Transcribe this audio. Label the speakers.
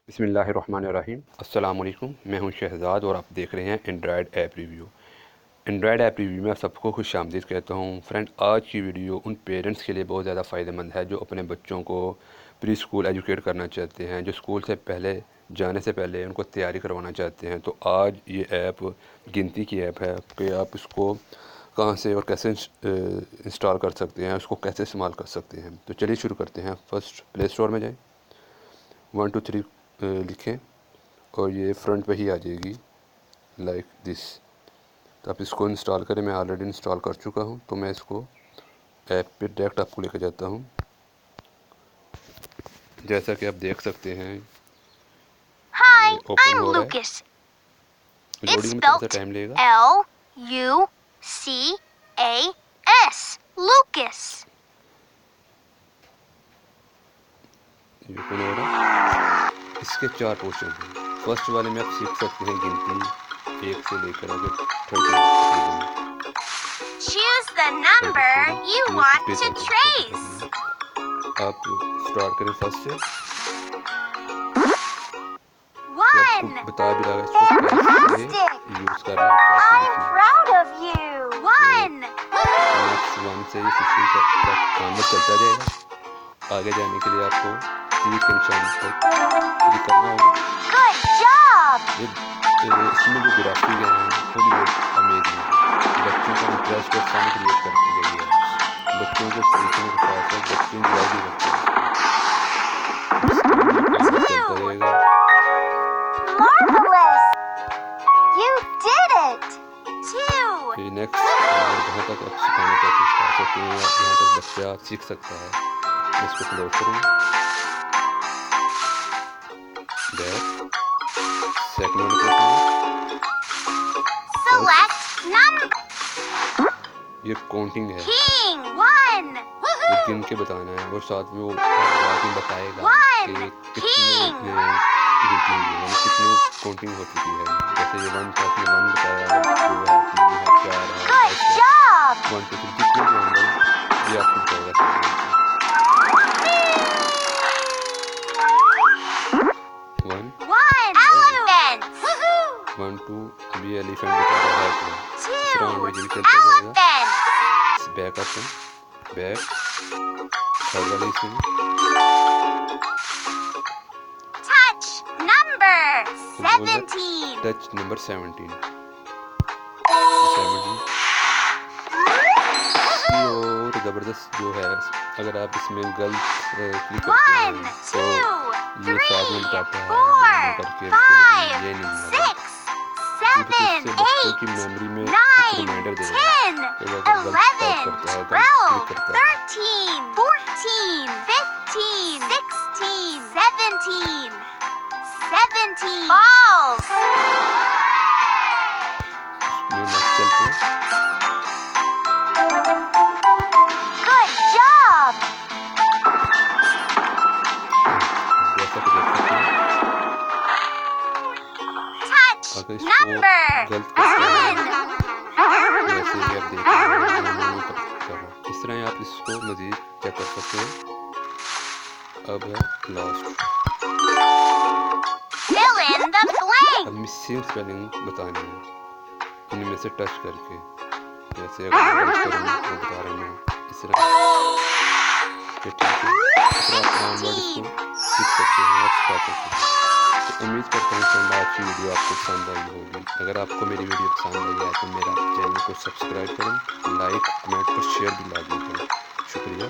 Speaker 1: बिस्मिल्लाहिर्रहमानिर्रहीम। अस्सलाम वालेकुम। मैं हूं शहजाद और आप देख रहे हैं Android app review. Android app review में आप सबको खुशामदीद कहता हूं। फ्रेंड, आज की वीडियो उन पेरेंट्स के लिए बहुत ज़्यादा फ़ायदेमंद है जो अपने बच्चों को प्री स्कूल एजुकेट करना चाहते हैं, जो स्कूल से पहले जाने से पहले उनको तैयारी करवाना चाहते हैं। तो आज ये ऐप गिनती की ऐप है कि आप इसको कहाँ से और कैसे इंस्टॉल कर सकते हैं, उसको कैसे इस्तेमाल कर सकते हैं। तो चलिए शुरू करते हैं। फ़र्स्ट प्ले स्टोर में जाएँ, 1 2 3 लिखें और ये फ्रंट पे ही आ जाएगी लाइक दिस। तो आप इसको इंस्टॉल करें। मैं ऑलरेडी इंस्टॉल कर चुका हूँ, तो मैं इसको ऐप पे डायरेक्ट आपको लेकर जाता हूँ। जैसा कि आप देख सकते हैं
Speaker 2: Hi,
Speaker 1: ओपन
Speaker 2: I'm
Speaker 1: हो रहा है।
Speaker 2: Lucas. It's
Speaker 1: लोडिंग में थोड़ा सा
Speaker 2: spelled
Speaker 1: टाइम लेगा।
Speaker 2: Lucas. Lucas.
Speaker 1: ये ओपन हो रहा है। इसके 4 पोर्शन हैं। फर्स्ट वाले में आप सीख सकते हैं गिनती 1 से लेकर आगे 30 तक।
Speaker 2: Choose the number you want to trace.
Speaker 1: आप स्टार्ट करें फर्स्ट से।
Speaker 2: 1.
Speaker 1: बता भी रहा है इसको कैसे यूज़ करना है, कैसे
Speaker 2: I'm
Speaker 1: लिखना है।
Speaker 2: proud of you. 1.
Speaker 1: नेक्स्ट 1 से 50 तक नंबर चलता जाएगा। आगे जाने के लिए आपको 30 के निशान पर क्लिक करना होगा।
Speaker 2: Good job.
Speaker 1: इसमें जो ग्राफिक है वो भी अमेजिंग है। बच्चों का इंटरेस्ट और फन क्रिएट करती है ये। बच्चों को सीखने के साथ साथ बच्चे इंजॉय भी करते हैं। चलता रहेगा।
Speaker 2: Marvelous. You did it. 2.
Speaker 1: Next जहाँ तक आप सिखाना चाहते हैं सिखा सकते हैं, जहाँ तक बच्चा सीख सकता है। मैं इसको क्लोज करूँ। Second
Speaker 2: Select number.
Speaker 1: ये काउंटिंग है।
Speaker 2: King. 1.
Speaker 1: ये गिन के बताना है और साथ में वो बताएगा कि कितने गिनती हुई है, यानी कितने काउंटिंग हो चुकी है। जैसे ये 1 था, इसमें 1 बताया, 2 है, 3 है, 4 है, 5 है, 1 2 3 जितने भी होंगे ये आपको बताएगा। 1 1 2 अभी एलिफेंट बता रहा है। इस राउंड में ये भी चलता जाएगा। बैक ऑप्शन बैक थर्ड वाले इसमें
Speaker 2: Touch number 17.
Speaker 1: टच नंबर 17 और ज़बरदस्त जो है। अगर आप इसमें गलत क्लिक करते हैं तो ये साथ में बताता है करके ये नहीं है। बच्चों की मेमोरी में रिमाइंडर देगा।
Speaker 2: 11, 12, 13, 14, 15, 16, 17. 17 balls. Good job. Touch number 1.
Speaker 1: इस तरह आप इसको मजीद चेक कर सकते हैं। अब है last.
Speaker 2: Fill in the blank.
Speaker 1: अब मिसिंग स्पेलिंग बतानी है इनमें से टच करके। जैसे अगर मैं टच करूँ तो बता रहा हूँ इस तरह। ठीक है, इस तरह आप आम वर्ड इसको सीख सकते हैं और सिखा सकते हैं। तो उम्मीद करता हूँ फ्रेंड आज की वीडियो आपको पसंद आई होगी। अगर आपको मेरी वीडियो पसंद आई है तो मेरा चैनल को सब्सक्राइब करें, लाइक कमेंट और शेयर भी लाजमी करें। शुक्रिया।